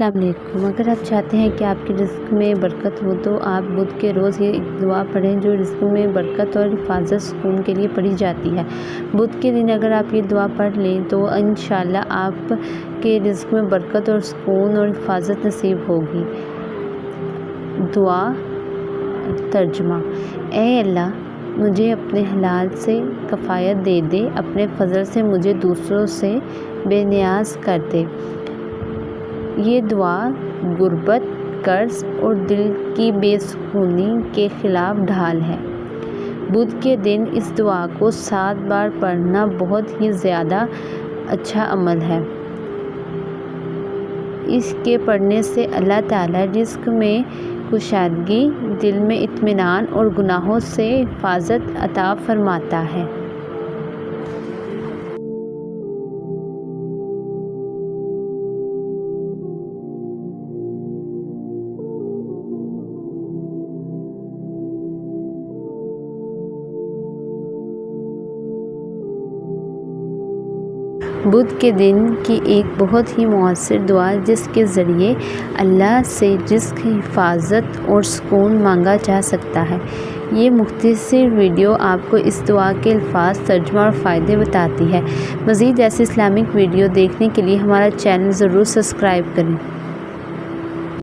السلام علیکم۔ اگر آپ چاہتے ہیں کہ آپ کی رزق میں برکت ہو تو آپ بدھ کے روز یہ ایک دعا پڑھیں جو رزق میں برکت اور حفاظت سکون کے لیے پڑھی جاتی ہے۔ بدھ کے دن اگر آپ یہ دعا پڑھ لیں تو انشاءاللہ آپ کے رزق میں برکت اور سکون اور حفاظت نصیب ہوگی۔ دعا ترجمہ: اے اللہ، مجھے اپنے حلال سے کفایت دے دے، اپنے فضل سے مجھے دوسروں سے بے نیاز کر دے۔ یہ دعا غربت، قرض اور دل کی بے سکونی کے خلاف ڈھال ہے۔ بدھ کے دن اس دعا کو 7 بار پڑھنا بہت ہی زیادہ اچھا عمل ہے۔ اس کے پڑھنے سے اللہ تعالیٰ رزق میں کشادگی، دل میں اطمینان اور گناہوں سے حفاظت عطا فرماتا ہے۔ بدھ کے دن کی ایک بہت ہی مؤثر دعا جس کے ذریعے اللہ سے رزق، حفاظت اور سکون مانگا جا سکتا ہے۔ یہ مختصر ویڈیو آپ کو اس دعا کے الفاظ، ترجمہ اور فائدے بتاتی ہے۔ مزید ایسی اسلامک ویڈیو دیکھنے کے لیے ہمارا چینل ضرور سبسکرائب کریں۔